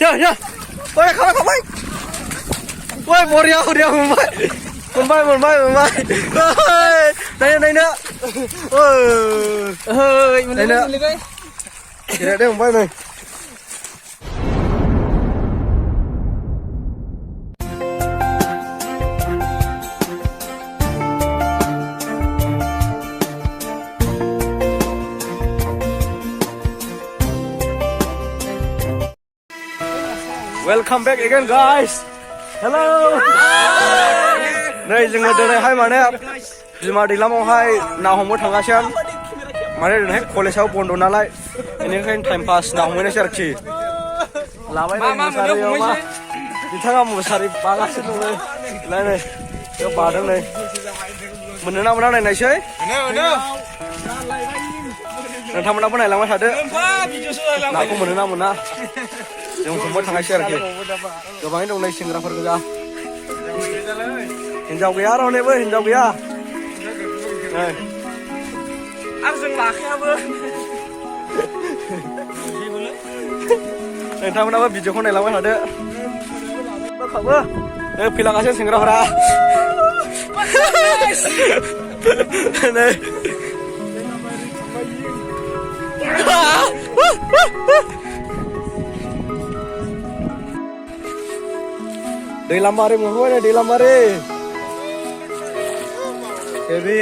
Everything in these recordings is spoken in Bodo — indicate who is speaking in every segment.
Speaker 1: Dạ. Ôi không. Ôi một điều một bay. Đây nữa. Ôi, đây nữa. Đây một bay này. Welcome back again, guys. Hello. Đây जोङो दिनैहाय माने बिमा दैलामावहाय ना हमनो थांगासिनो माने दिनैहाय कलेजाव बन्द नालाय बेनिखायनो टाइम पास ना हमहैनोसै आरोखि लाबाय मुसारियाव मा बिथाङा मुसारि बागासिनो दं नै बेयाव बादों नै मोनो ना मोना नायनायसै मोनो नोंथांमोनाबो नायलांबाय थादो नाखौ मोनो ना मोना जों हमनो थांगासिनो आरोखि गोबाङै दं नै सेंग्राफोर गोजा हिन्जाव गैया रावनिबो हिन्जाव गैया आरो जों लाखायाबो नोंथांमोनाबो भिडिअखौ नायलांबाय थादो फैलांगासिनो सेंग्राफोरा नै दैलामारि मोनबाय नै दैलामारि हेबि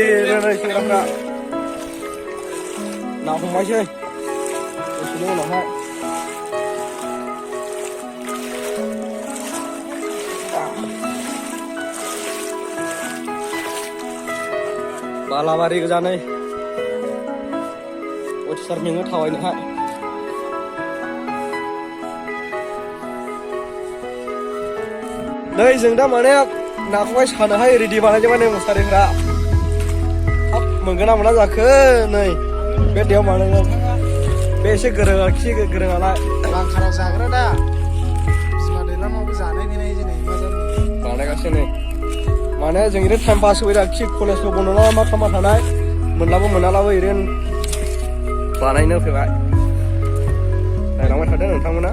Speaker 1: नै सेंग्राफ्रा ना हमबायसै दसेनि उनावहाय बालाबारि गोजा नै अथिसार मेङो थाबायनोहाय नै जों दा माने नाखौहाय सानोहाय रेडि बानायजोबबाय नै मुसारिफ्रा हाब मोनगोन ना मोना जाखो नै बे दैयाव बानायगोन बे एसे गोरों आरोखि गोरोङालाय लांखाराव जाग्रा दा बिमा दैलामावबो जानाय गैनाय दिनै बानायगासिनो नै माने जों ओरैनो टाइम पास होबाय आरोखि कलेजबो बन्द नालाय मा खालामना थानाय मोनलाबो मोनालाबो ओरैनो बानायनो फैबाय नायलांबाय थादों नोंथांमोना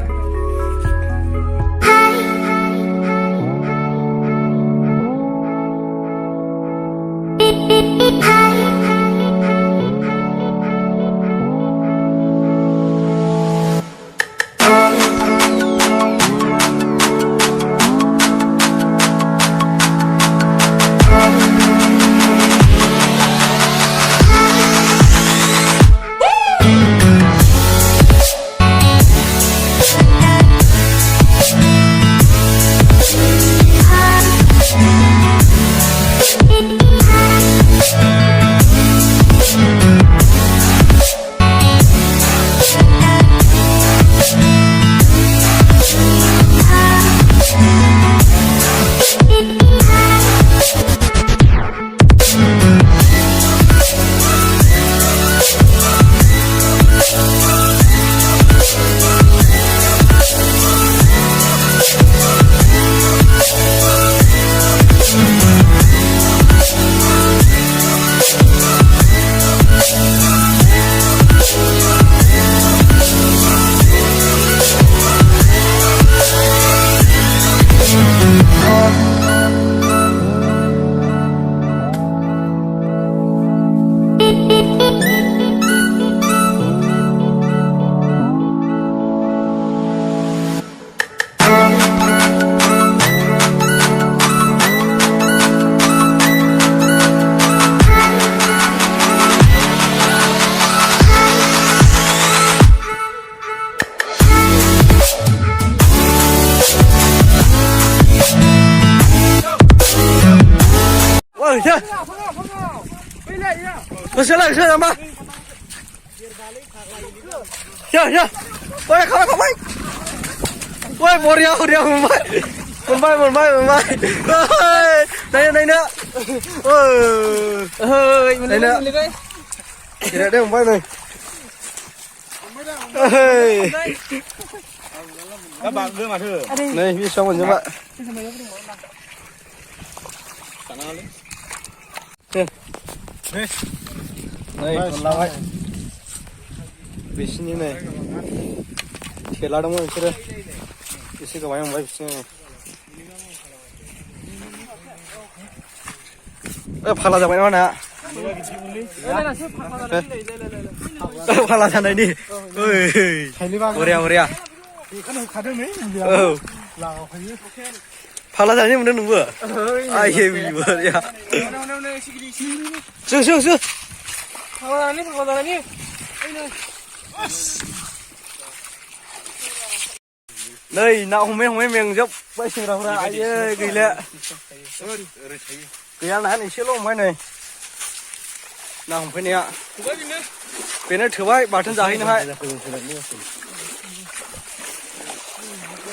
Speaker 1: Masih lagi saya sama. Ya. Woi, kau baik. Woi, moriah baik. Membai. Đây nữa. Đây nữa. Kira dia membai này. Các bạn đưa mà thử. Này, đi xong rồi các bạn. Đây, còn lao ấy. Về xin như này. खेला दंमोन बिसोरो एसे गोबां मोनबाय बिसोरो फाला जाबाय नामा ना फाला जानायनि बरिया बरिया औ फाला जानाय मोनदों नोंबो आयै बरिया सो नै ना हमै मेंजोब्बाय सेंग्राफ्रा आयै गैला गैया ना एसेल' हमबाय नै ना हमफैनाया बेनो थोबाय बाथोन जाहैनोहाय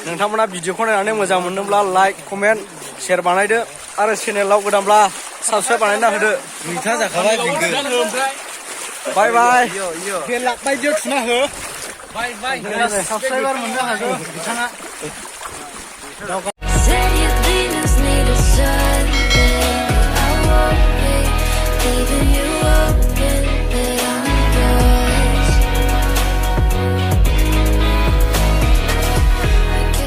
Speaker 1: नोंथांमोना भिडिअखौ नायनानै मोजां मोनदोंब्ला लाइक कमेन्ट शेयार बानायदो आरो चेनेलाव गोदानब्ला साबस्क्राइब बानायना होदो
Speaker 2: मैथा जाखाबाय
Speaker 1: बाय बाय
Speaker 2: बेल लाख बायदियाव थुना हो बाय
Speaker 1: साबस्क्राइबार मोननो हागौ बिथाङा